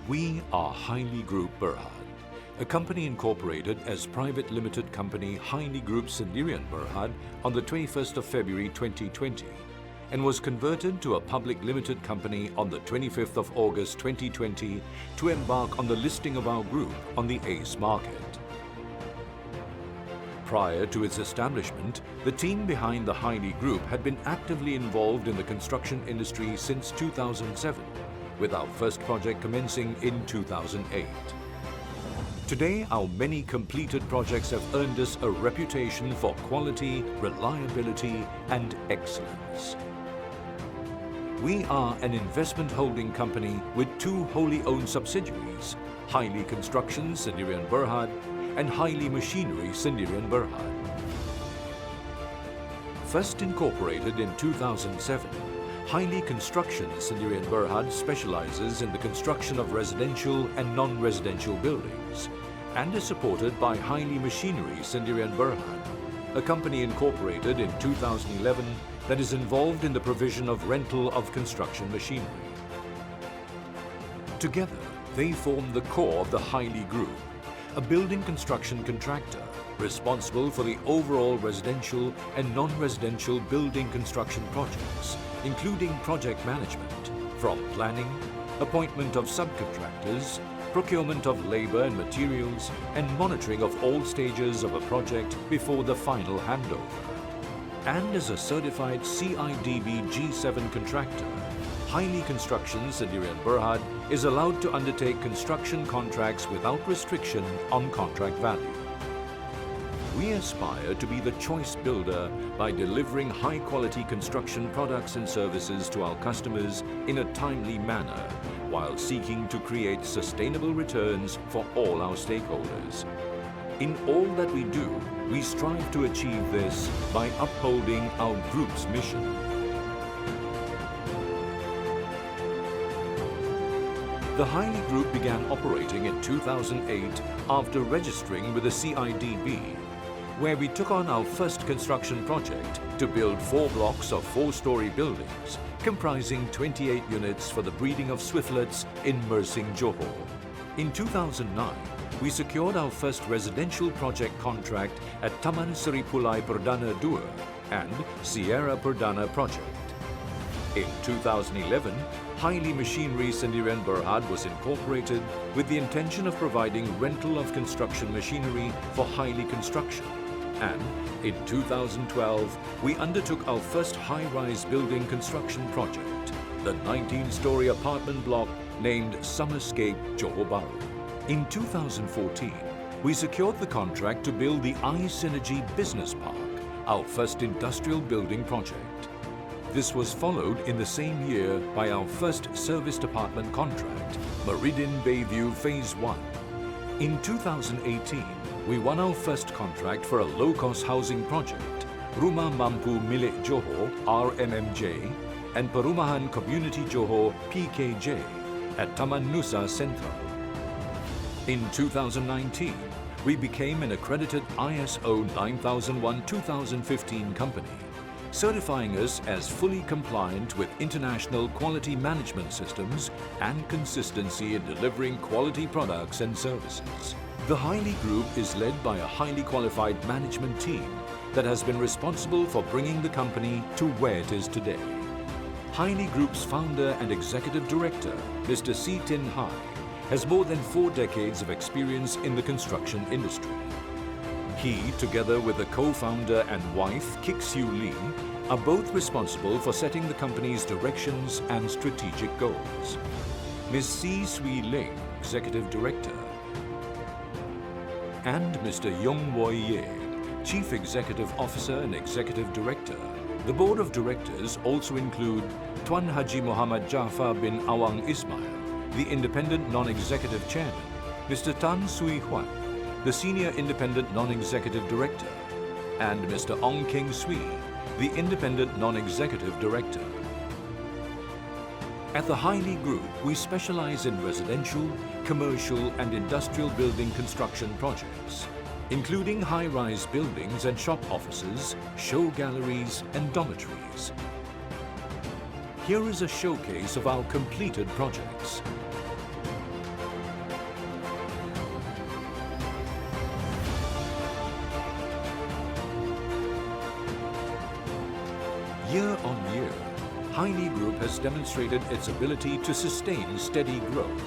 We are Highly Group Berhad, a company incorporated as private limited company Highly Group Sendirian Berhad on the 21st of February 2020 and was converted to a public limited company on the 25th of August 2020 to embark on the listing of our group on the ACE market. Prior to its establishment, the team behind the Highly Group had been actively involved in the construction industry since 2007, with our first project commencing in 2008. Today, our many completed projects have earned us a reputation for quality, reliability, and excellence. We are an investment holding company with two wholly owned subsidiaries, Highly Construction Sendirian Berhad and Highly Machinery Sendirian Berhad. First incorporated in 2007, Highly Construction Sendirian Berhad specializes in the construction of residential and non-residential buildings and is supported by Highly Machinery Sendirian Berhad, a company incorporated in 2011 that is involved in the provision of rental of construction machinery. Together, they form the core of the Highly Group, a building construction contractor responsible for the overall residential and non-residential building construction projects, including project management, from planning, appointment of subcontractors, procurement of labor and materials, and monitoring of all stages of a project before the final handover. And as a certified CIDB G7 contractor, Highly Construction Sendirian Berhad is allowed to undertake construction contracts without restriction on contract value. We aspire to be the choice builder by delivering high-quality construction products and services to our customers in a timely manner, while seeking to create sustainable returns for all our stakeholders. In all that we do, we strive to achieve this by upholding our group's mission. The Highly Group began operating in 2008 after registering with the CIDB, where we took on our first construction project to build 4 blocks of 4-story buildings, comprising 28 units for the breeding of swiftlets in Mersing, Johor. In 2009, we secured our first residential project contract at Taman Seri Pulai Perdana 2 and Sierra Perdana project. In 2011, Highly Machinery Sendirian Berhad was incorporated with the intention of providing rental of construction machinery for Highly Construction. And in 2012, we undertook our first high-rise building construction project, the 19-story apartment block named Summerscape Johor Bahru. In 2014, we secured the contract to build the iSynergy Business Park, our first industrial building project. This was followed in the same year by our first service department contract, Meridian Bayview Phase 1. In 2018, we won our first contract for a low-cost housing project, Rumah Mampu Milik Johor (RMMJ) and Perumahan Community Johor (PKJ) at Taman Nusa Central. In 2019, we became an accredited ISO 9001-2015 company, certifying us as fully compliant with international quality management systems and consistency in delivering quality products and services. The Highly Group is led by a highly qualified management team that has been responsible for bringing the company to where it is today. Highly Group's founder and executive director, Mr. C. Tin Hai, has more than 4 decades of experience in the construction industry. He, together with the co-founder and wife, Kik Siu Lee, are both responsible for setting the company's directions and strategic goals. Ms. C. Swee Ling, Executive Director, and Mr. Yong Woi Ye, Chief Executive Officer and Executive Director. The Board of Directors also include Tuan Haji Muhammad Jafar bin Awang Ismail, the Independent Non-Executive Chairman, Mr. Tan Sui Huan, the Senior Independent Non-Executive Director, and Mr. Ong Keng Swee, the Independent Non-Executive Director. At the Highly Group, we specialize in residential, commercial and industrial building construction projects, including high-rise buildings and shop offices, show galleries and dormitories. Here is a showcase of our completed projects. Year on year, Haili Group has demonstrated its ability to sustain steady growth,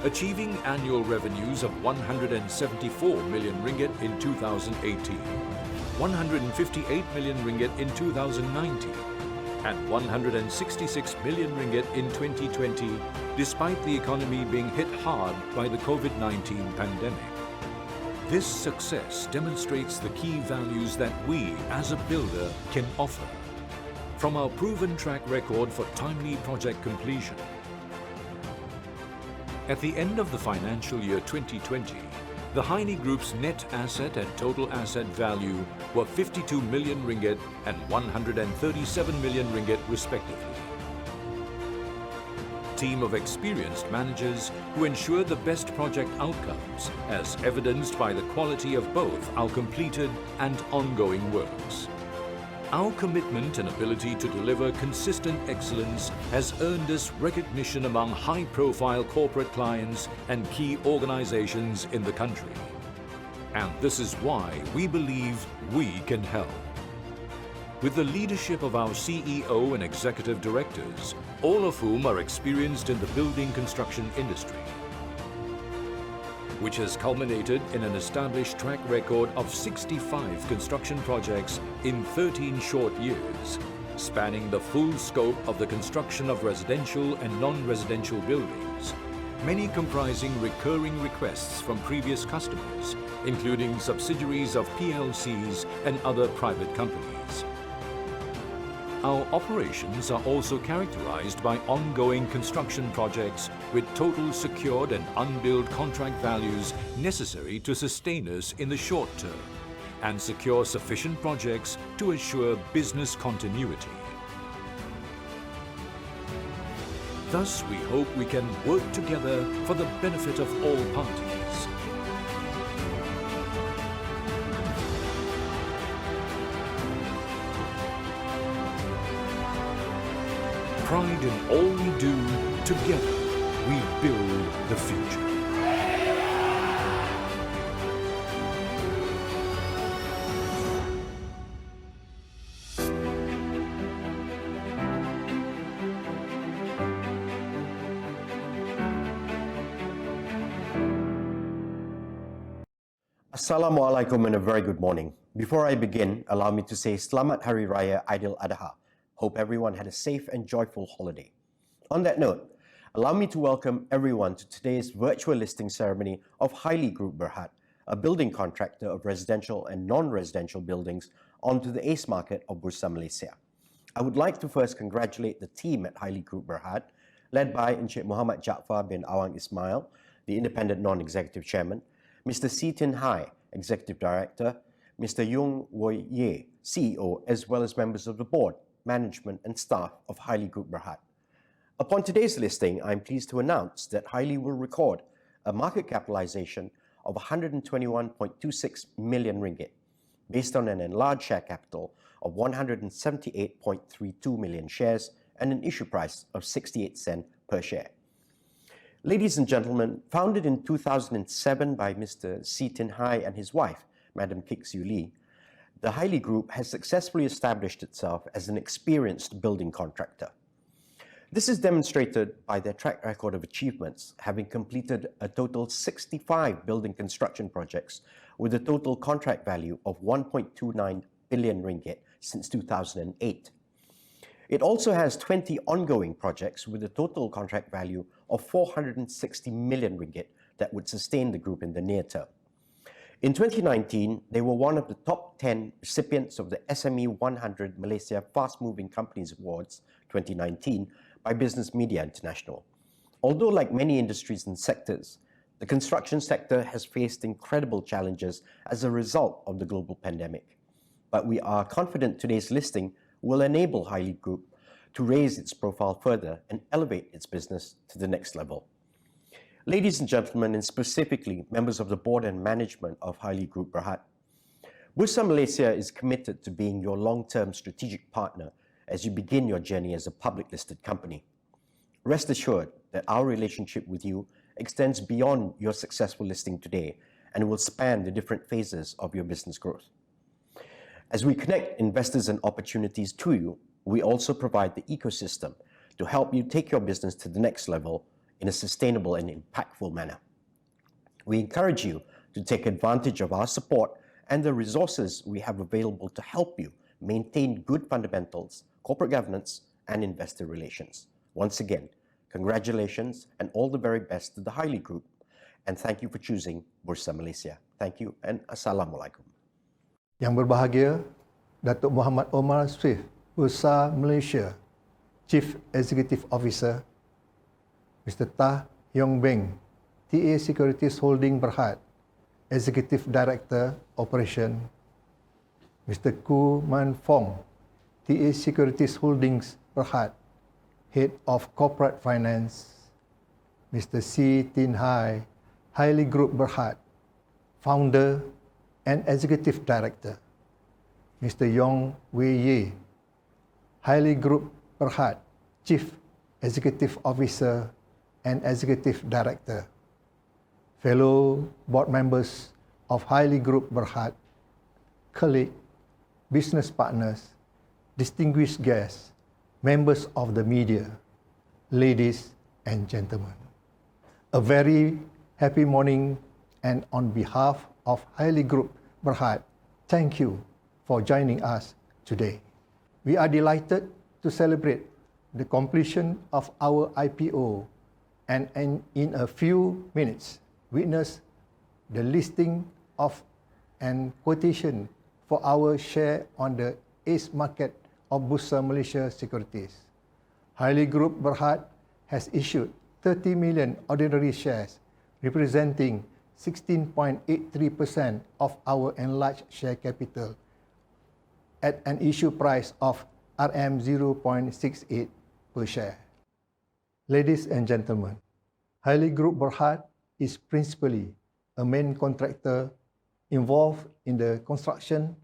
achieving annual revenues of 174 million ringgit in 2018, 158 million ringgit in 2019, and 166 million ringgit in 2020, despite the economy being hit hard by the COVID-19 pandemic. This success demonstrates the key values that we, as a builder, can offer. From our proven track record for timely project completion. At the end of the financial year 2020, the Haili Group's net asset and total asset value were 52 million ringgit and 137 million ringgit respectively. Team of experienced managers who ensure the best project outcomes, as evidenced by the quality of both our completed and ongoing works. Our commitment and ability to deliver consistent excellence has earned us recognition among high-profile corporate clients and key organizations in the country. And this is why we believe we can help. With the leadership of our CEO and executive directors, all of whom are experienced in the building construction industry, which has culminated in an established track record of 65 construction projects in 13 short years, spanning the full scope of the construction of residential and non-residential buildings, many comprising recurring requests from previous customers, including subsidiaries of PLCs and other private companies. Our operations are also characterized by ongoing construction projects with total secured and unbilled contract values necessary to sustain us in the short term and secure sufficient projects to assure business continuity. Thus, we hope we can work together for the benefit of all parties. Pride in all we do, together we build the future. Assalamualaikum and a very good morning. Before I begin, allow me to say Selamat Hari Raya Aidil Adha. Hope everyone had a safe and joyful holiday. On that note, allow me to welcome everyone to today's virtual listing ceremony of Haili Group Berhad, a building contractor of residential and non-residential buildings onto the ACE market of Bursa, Malaysia. I would like to first congratulate the team at Haili Group Berhad, led by Encik Muhammad Jaafar bin Awang Ismail, the Independent Non-Executive Chairman, Mr. Si Tin Hai, Executive Director, Mr. Yung Woi Ye, CEO, as well as members of the board, management and staff of Haili Group Berhad. Upon today's listing, I'm pleased to announce that Haili will record a market capitalization of 121.26 million ringgit, based on an enlarged share capital of 178.32 million shares and an issue price of 68 cents per share. Ladies and gentlemen, founded in 2007 by Mr. Si Tin Hai and his wife, Madam Kik Siu Lee, the Haili Group has successfully established itself as an experienced building contractor. This is demonstrated by their track record of achievements, having completed a total 65 building construction projects with a total contract value of 1.29 billion ringgit since 2008. It also has 20 ongoing projects with a total contract value of 460 million ringgit that would sustain the group in the near term. In 2019, they were one of the top 10 recipients of the SME 100 Malaysia Fast Moving Companies Awards 2019 by Business Media International. Although like many industries and sectors, the construction sector has faced incredible challenges as a result of the global pandemic. But we are confident today's listing will enable Haili Group to raise its profile further and elevate its business to the next level. Ladies and gentlemen, and specifically members of the board and management of Haili Group Berhad, Bursa Malaysia is committed to being your long-term strategic partner as you begin your journey as a public listed company. Rest assured that our relationship with you extends beyond your successful listing today and will span the different phases of your business growth. As we connect investors and opportunities to you, we also provide the ecosystem to help you take your business to the next level in a sustainable and impactful manner. We encourage you to take advantage of our support and the resources we have available to help you maintain good fundamentals, corporate governance, and investor relations. Once again, congratulations and all the very best to the Highly Group, and thank you for choosing Bursa Malaysia. Thank you and Assalamualaikum. Yang berbahagia, Datuk Muhammad Omar Swift, Bursa Malaysia, Chief Executive Officer, Mr. Tah Yong Beng, TA Securities Holding Berhad, Executive Director Operation, Mr. Ku Man Fong, TA Securities Holdings Berhad, Head of Corporate Finance, Mr. C. Tin Hai, Highly Group Berhad, Founder and Executive Director, Mr. Yong Wei Ye, Highly Group Berhad, Chief Executive Officer and Executive Director, fellow board members of Highly Group Berhad, colleagues, business partners, distinguished guests, members of the media, ladies and gentlemen. A very happy morning, and on behalf of Highly Group Berhad, thank you for joining us today. We are delighted to celebrate the completion of our IPO and in a few minutes witness the listing of and quotation for our share on the ACE market of Bursa Malaysia Securities. Highly Group Berhad has issued 30 million ordinary shares representing 16.83% of our enlarged share capital at an issue price of RM0.68 per share. Ladies and gentlemen, Highly Group Berhad is principally a main contractor involved in the construction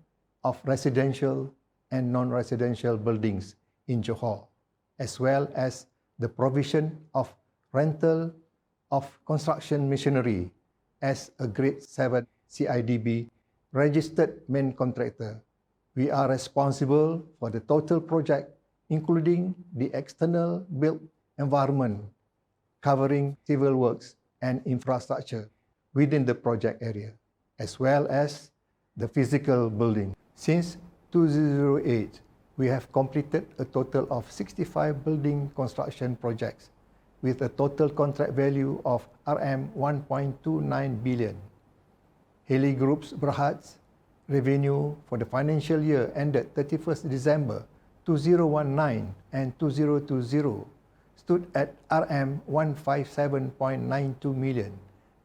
of residential and non-residential buildings in Johor, as well as the provision of rental of construction machinery as a Grade 7 CIDB registered main contractor. We are responsible for the total project, including the external built environment, covering civil works and infrastructure within the project area, as well as the physical building. Since 2008, we have completed a total of 65 building construction projects with a total contract value of RM1.29 billion. Highly Group Berhad's revenue for the financial year ended 31st December 2019 and 2020 stood at RM157.92 million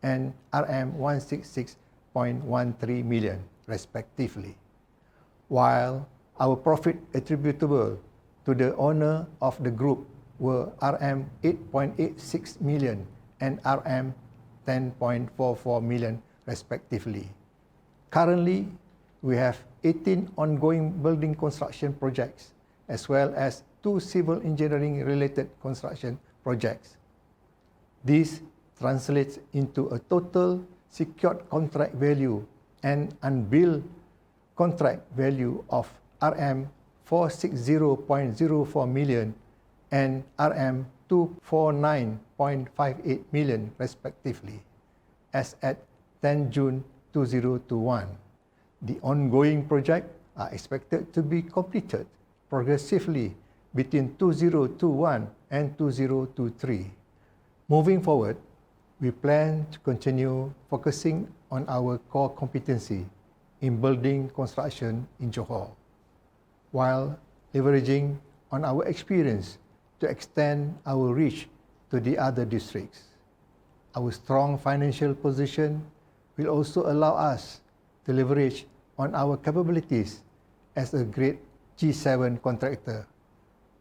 and RM166.13 million respectively, while our profit attributable to the owner of the group were RM8.86 million and RM10.44 million respectively. Currently, we have 18 ongoing building construction projects as well as 2 civil engineering related construction projects. This translates into a total secured contract value and unbilled contract value of RM460.04 million and RM249.58 million respectively as at 10 June 2021. The ongoing projects are expected to be completed progressively between 2021 and 2023. Moving forward, we plan to continue focusing on our core competency in building construction in Johor, while leveraging on our experience to extend our reach to the other districts. Our strong financial position will also allow us to leverage on our capabilities as a Grade G7 contractor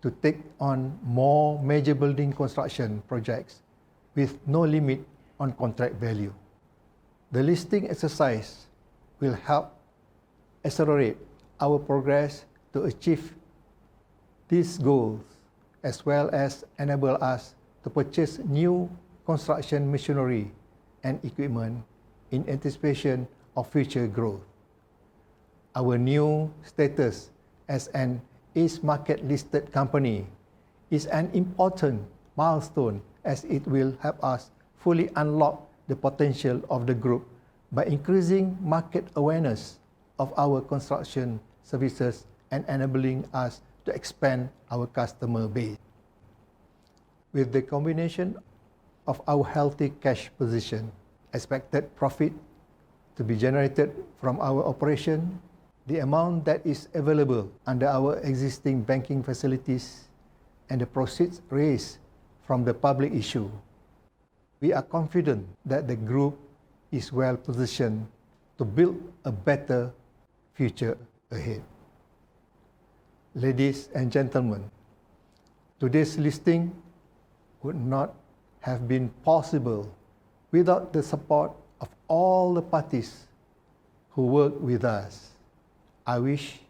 to take on more major building construction projects with no limit on contract value. The listing exercise will help accelerate our progress to achieve these goals, as well as enable us to purchase new construction machinery and equipment in anticipation of future growth. Our new status as an ACE Market listed company is an important milestone as it will help us fully unlock the potential of the group by increasing market awareness of our construction services and enabling us to expand our customer base. With the combination of our healthy cash position, expected profit to be generated from our operation, the amount that is available under our existing banking facilities, and the proceeds raised from the public issue, we are confident that the group is well positioned to build a better future ahead. Ladies and gentlemen, today's listing would not have been possible without the support of all the parties who work with us. I wish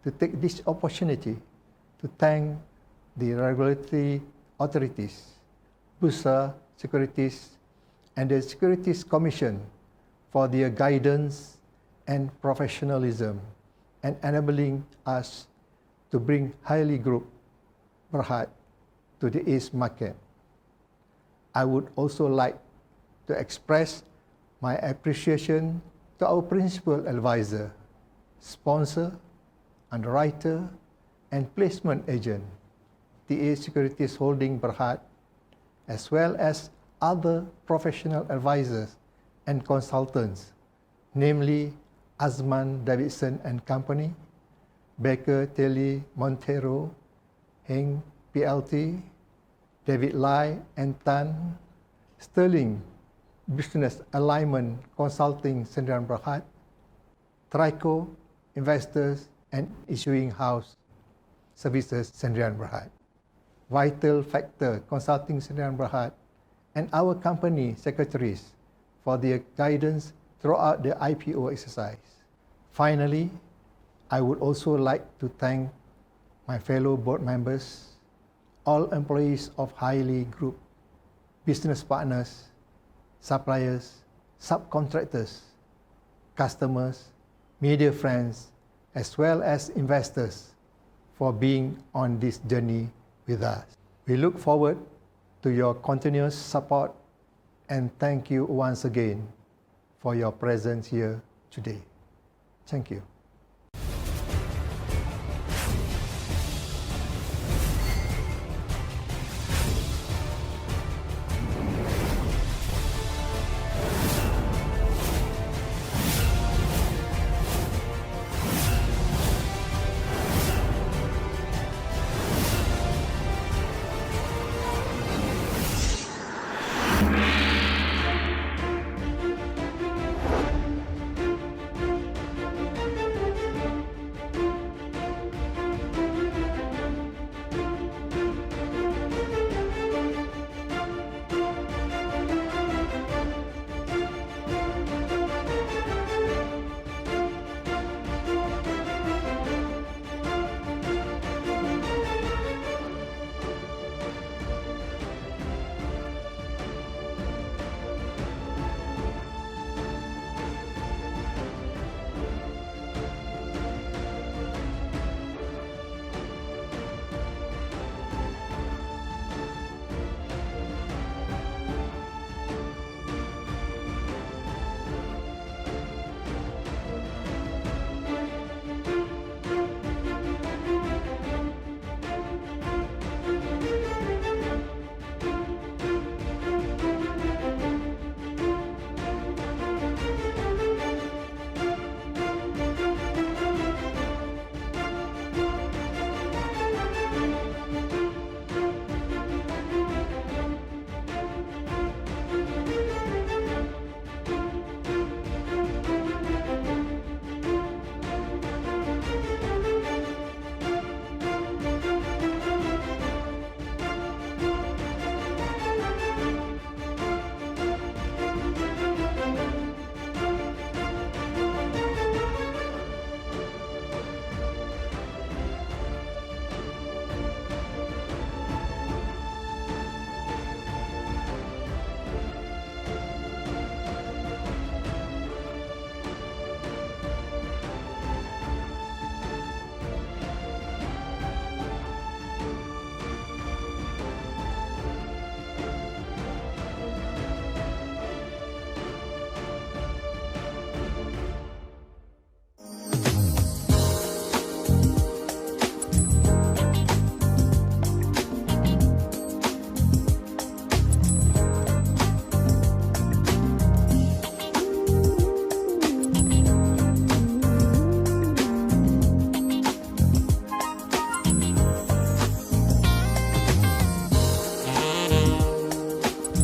to take this opportunity to thank the regulatory authorities, Bursa, Securities, and the Securities Commission for their guidance and professionalism and enabling us to bring highly group Berhad to the ACE market. I would also like to express my appreciation to our principal advisor, sponsor, underwriter, and placement agent, TA Securities Holding Berhad, as well as other professional advisors and consultants, namely Azman Davidson and Company, Baker Tilly Montero, Heng PLT, David Lai and Tan, Sterling Business Alignment Consulting Sdn Berhad, Trico Investors and Issuing House Services Sdn Berhad, Vital Factor Consulting Sdn Berhad, and our company secretaries for their guidance throughout the IPO exercise. Finally, I would also like to thank my fellow board members, all employees of Highly Group, business partners, suppliers, subcontractors, customers, media friends, as well as investors for being on this journey with us. We look forward to your continuous support and thank you once again for your presence here today. Thank you.